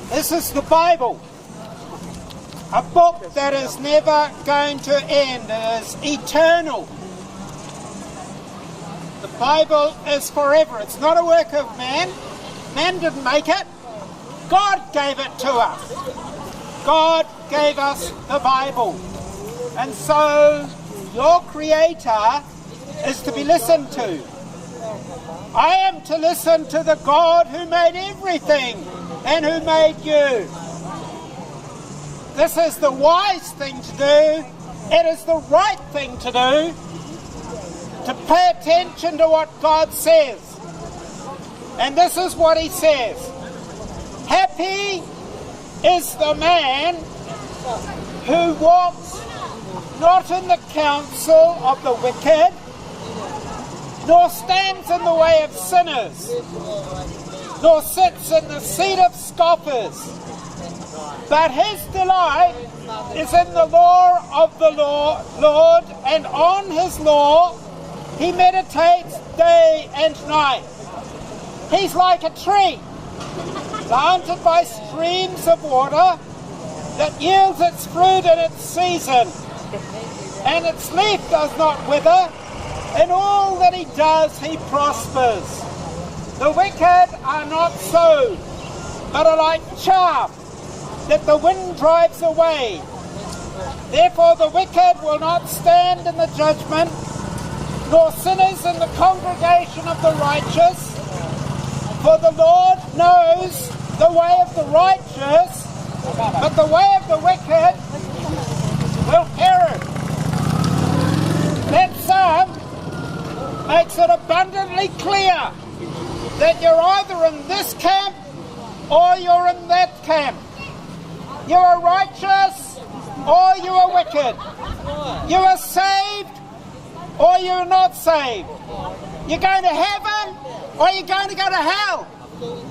This is the Bible, a book that is never going to end. It is eternal. The Bible is forever. It's not a work of man. Man didn't make it. God gave it to us. God gave us the Bible. And so your Creator is to be listened to. I am to listen to the God who made everything and who made you. This is the wise thing to do. It is the right thing to do, to pay attention to what God says. And this is what he says. Happy is the man who walks not in the counsel of the wicked, nor stands in the way of sinners, nor sits in the seat of scoffers. But his delight is in the law of the Lord, and on his law he meditates day and night. He's like a tree planted by streams of water that yields its fruit in its season, and its leaf does not wither. In all that he does, he prospers. The wicked are not so, but are like chaff that the wind drives away. Therefore the wicked will not stand in the judgment, nor sinners in the congregation of the righteous. For the Lord knows the way of the righteous, but the way of the wicked will perish. That psalm makes it abundantly clear that you're either in this camp or you're in that camp. You are righteous or you are wicked. You are saved or you're not saved. You're going to heaven or you're going to go to hell.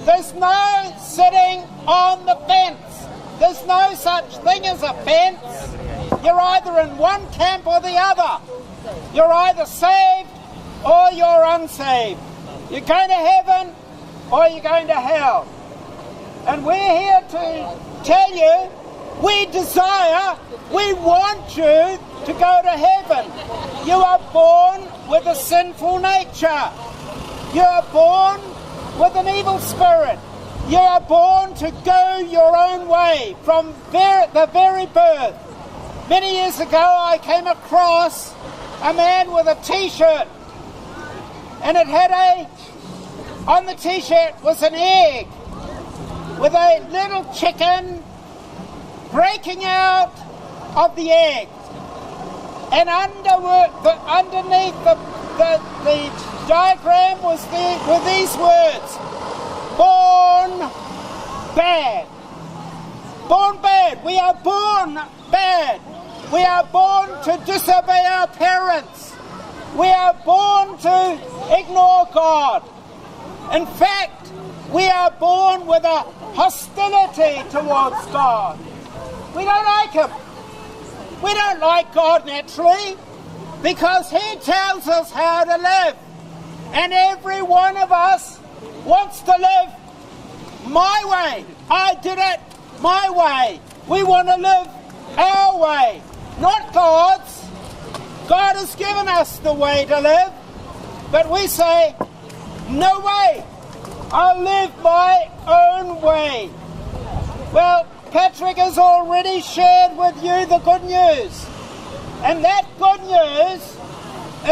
There's no sitting on the fence. There's no such thing as a fence. You're either in one camp or the other. You're either saved or you're unsaved. You're going to heaven or you're going to hell. And we're here to tell you, we want you to go to heaven. You are born with a sinful nature. You are born with an evil spirit. You are born to go your own way from the very birth. Many years ago I came across a man with a t-shirt, and it had on the t-shirt was an egg with a little chicken breaking out of the egg. And underneath the diagram were these words: born bad. Born bad. We are born bad. We are born to disobey our parents. We are born to ignore God. In fact, we are born with a hostility towards God. We don't like him. We don't like God naturally because he tells us how to live. And every one of us wants to live my way. I did it my way. We want to live our way, not God's. God has given us the way to live, but we say, no way. I'll live my own way. Well, Patrick has already shared with you the good news. And that good news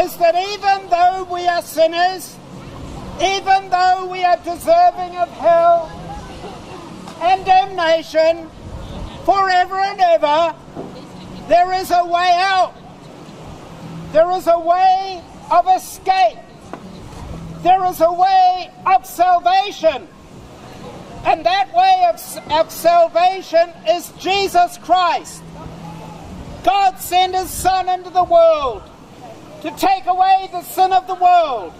is that even though we are sinners, even though we are deserving of hell and damnation forever and ever, there is a way out. There is a way of escape. There is a way of salvation. And that way of salvation is Jesus Christ. God sent his Son into the world to take away the sin of the world.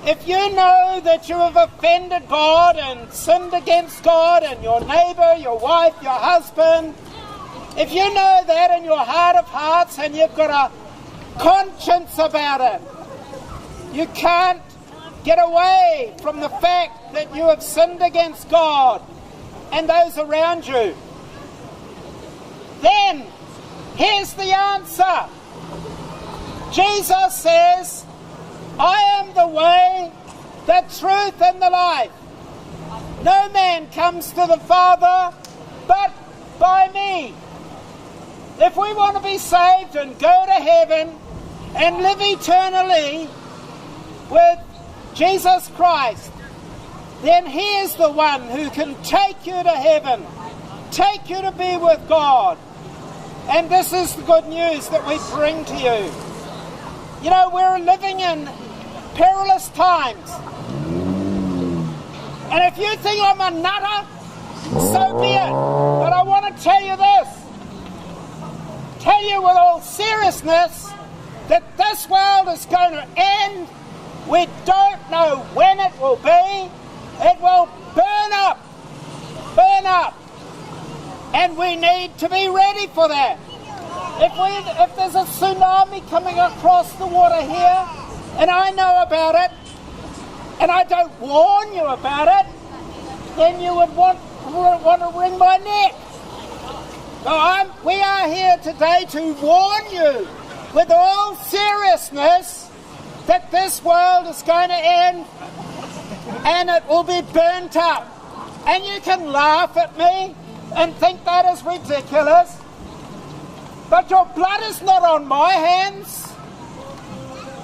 If you know that you have offended God and sinned against God and your neighbour, your wife, your husband, if you know that in your heart of hearts and you've got a conscience about it, you can't get away from the fact that you have sinned against God. and those around you? Then, here's the answer. Jesus says, I am the way, the truth, and the life. No man comes to the Father but by me. If we want to be saved and go to heaven and live eternally with Jesus Christ, then He is the one who can take you to heaven, take you to be with God. And this is the good news that we bring to you. You know, we're living in perilous times. And if you think I'm a nutter, so be it. But I want to tell you this. Tell you with all seriousness that this world is going to end. We don't know when it will be. It will burn up. Burn up. And we need to be ready for that. If there's a tsunami coming across the water here, and I know about it, and I don't warn you about it, then you would want to wring my neck. So we are here today to warn you with all seriousness that this world is going to end and it will be burnt up. And you can laugh at me and think that is ridiculous, but your blood is not on my hands.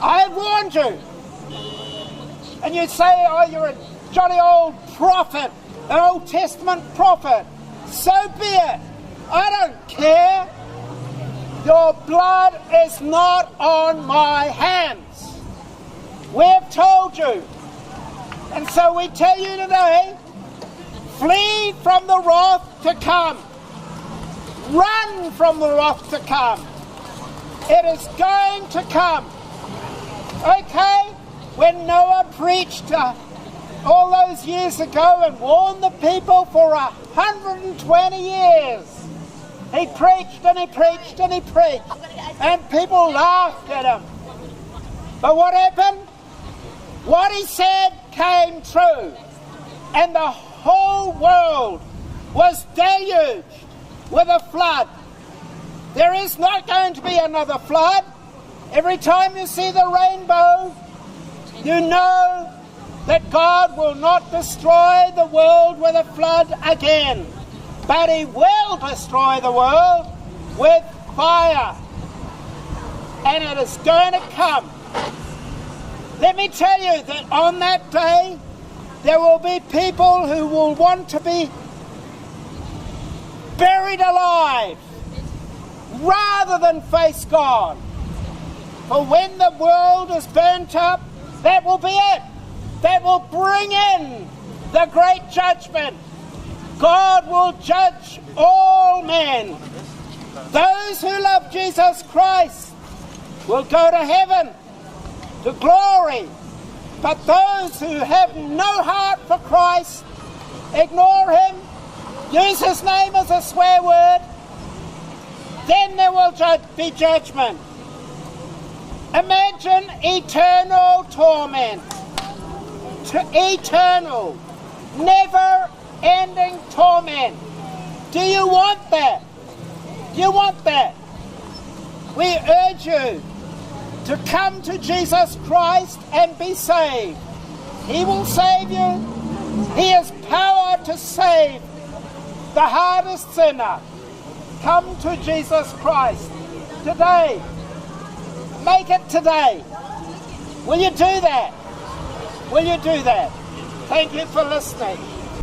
I warned you. And you say, oh, you're a jolly old prophet, an Old Testament prophet. So be it. I don't care. Your blood is not on my hands. We have told you. And so we tell you today, flee from the wrath to come. Run from the wrath to come. It is going to come. Okay? When Noah preached all those years ago and warned the people for 120 years, he preached and he preached and he preached, and people laughed at him. But what happened? What he said came true, and the whole world was deluged with a flood. There is not going to be another flood. Every time you see the rainbow, you know that God will not destroy the world with a flood again, but He will destroy the world with fire. And it is going to come. Let me tell you that on that day, there will be people who will want to be buried alive rather than face God. For when the world is burnt up, that will be it. That will bring in the great judgment. God will judge all men. Those who love Jesus Christ will go to heaven, to glory. But those who have no heart for Christ, ignore Him, use His name as a swear word, then there will be judgment. Imagine eternal torment. Eternal, never-ending torment. Do you want that? Do you want that? We urge you to come to Jesus Christ and be saved. He will save you. He has power to save the hardest sinner. Come to Jesus Christ today. Make it today. Will you do that? Will you do that? Thank you for listening.